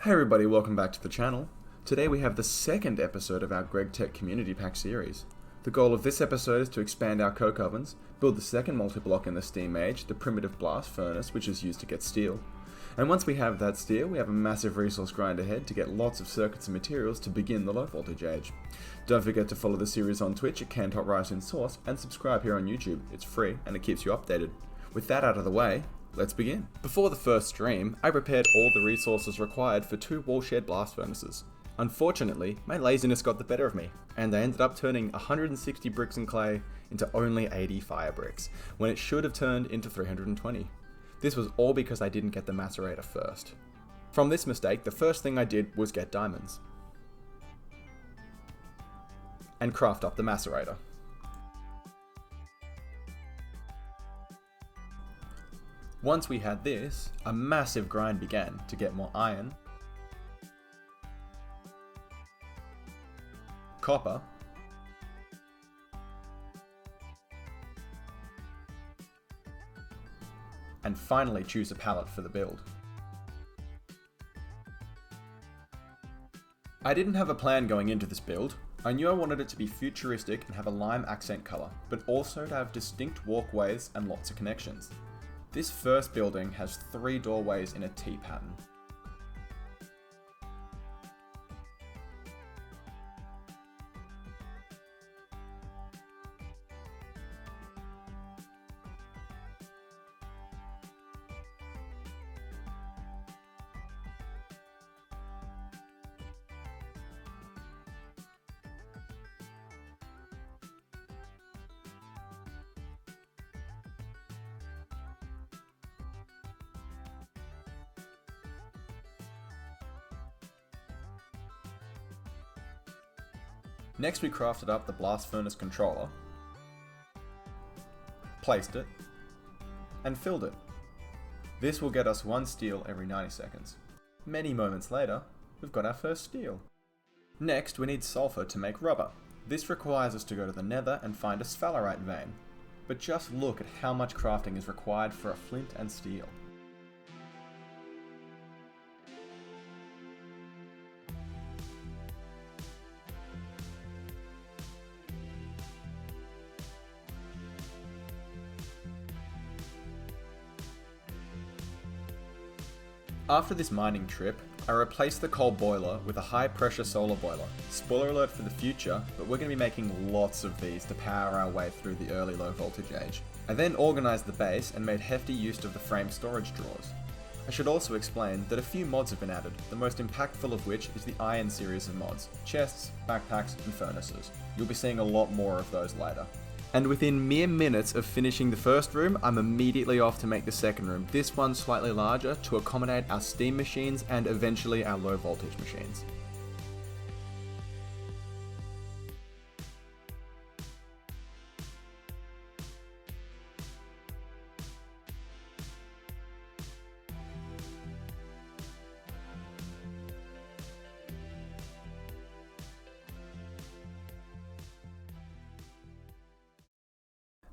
Hey everybody, welcome back to the channel. Today we have the second episode of our Gregtech Community Pack series. The goal of this episode is to expand our coke ovens, build the second multi-block in the steam age, the primitive blast furnace, which is used to get steel. And once we have that steel, we have a massive resource grind ahead to get lots of circuits and materials to begin the low voltage age. Don't forget to follow the series on Twitch at CanTopRisingSource and subscribe here on YouTube. It's free and it keeps you updated. With that out of the way, let's begin. Before the first stream, I prepared all the resources required for 2 wall-shed blast furnaces. Unfortunately, my laziness got the better of me, and I ended up turning 160 bricks and clay into only 80 fire bricks, when it should have turned into 320. This was all because I didn't get the macerator first. From this mistake, the first thing I did was get diamonds, and craft up the macerator. Once we had this, a massive grind began to get more iron, copper, and finally choose a pallet for the build. I didn't have a plan going into this build. I knew I wanted it to be futuristic and have a lime accent color, but also to have distinct walkways and lots of connections. This first building has 3 doorways in a T pattern. Next we crafted up the blast furnace controller, placed it, and filled it. This will get us 1 steel every 90 seconds. Many moments later, we've got our first steel. Next we need sulfur to make rubber. This requires us to go to the nether and find a sphalerite vein. But just look at how much crafting is required for a flint and steel. After this mining trip, I replaced the coal boiler with a high pressure solar boiler. Spoiler alert for the future, but we're going to be making lots of these to power our way through the early low voltage age. I then organised the base and made hefty use of the frame storage drawers. I should also explain that a few mods have been added, the most impactful of which is the iron series of mods, chests, backpacks and furnaces. You'll be seeing a lot more of those later. And within mere minutes of finishing the first room, I'm immediately off to make the second room, this one slightly larger to accommodate our steam machines and eventually our low voltage machines.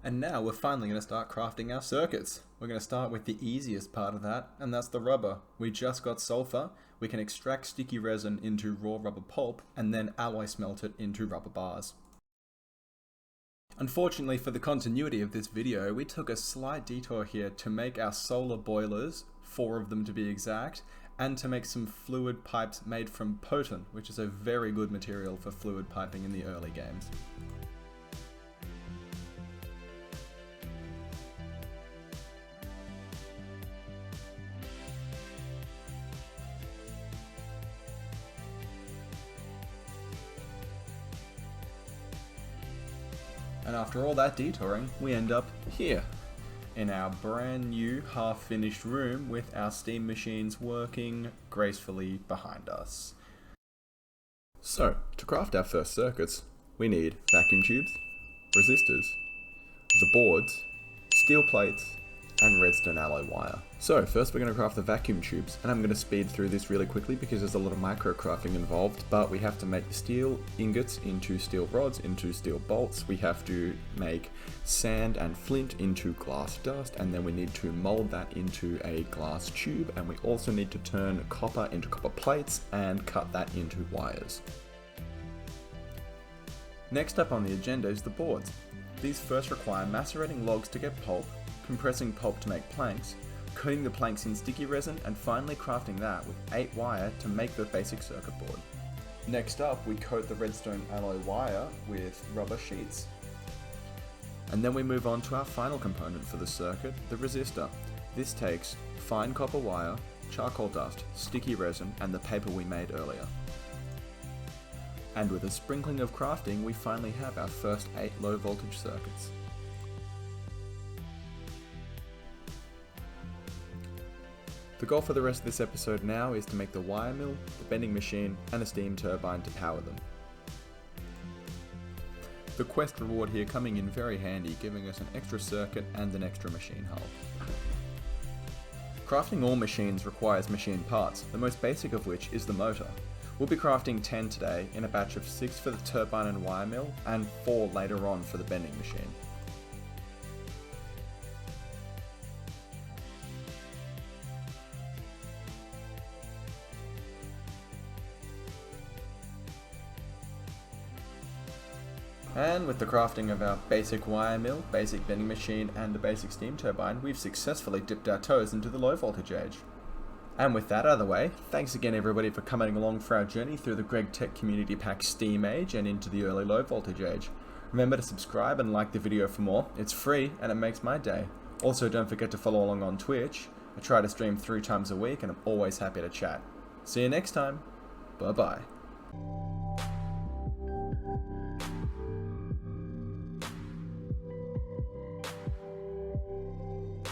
And now we're finally going to start crafting our circuits. We're going to start with the easiest part of that, and that's the rubber. We just got sulfur, we can extract sticky resin into raw rubber pulp, and then alloy smelt it into rubber bars. Unfortunately for the continuity of this video, we took a slight detour here to make our solar boilers, 4 of them to be exact, and to make some fluid pipes made from potent, which is a very good material for fluid piping in the early games. And after all that detouring, we end up here, in our brand new half-finished room with our steam machines working gracefully behind us. So, to craft our first circuits, we need vacuum tubes, resistors, the boards, steel plates, and redstone alloy wire. So first we're going to craft the vacuum tubes, and I'm going to speed through this really quickly because there's a lot of micro crafting involved, but we have to make steel ingots into steel rods, into steel bolts, we have to make sand and flint into glass dust, and then we need to mold that into a glass tube, and we also need to turn copper into copper plates and cut that into wires. Next up on the agenda is the boards. These first require macerating logs to get pulp, compressing pulp to make planks, coating the planks in sticky resin, and finally crafting that with 8 wire to make the basic circuit board. Next up, we coat the redstone alloy wire with rubber sheets. And then we move on to our final component for the circuit, the resistor. This takes fine copper wire, charcoal dust, sticky resin, and the paper we made earlier. And with a sprinkling of crafting, we finally have our first 8 low voltage circuits. The goal for the rest of this episode now is to make the wire mill, the bending machine, and a steam turbine to power them. The quest reward here coming in very handy, giving us an extra circuit and an extra machine hull. Crafting all machines requires machine parts, the most basic of which is the motor. We'll be crafting 10 today in a batch of 6 for the turbine and wire mill, and 4 later on for the bending machine. And with the crafting of our basic wire mill, basic bending machine, and the basic steam turbine, we've successfully dipped our toes into the low voltage age. And with that out of the way, thanks again everybody for coming along for our journey through the Gregtech Community Pack Steam Age and into the early low voltage age. Remember to subscribe and like the video for more. It's free and it makes my day. Also, don't forget to follow along on Twitch. I try to stream 3 times a week and I'm always happy to chat. See you next time. Bye bye.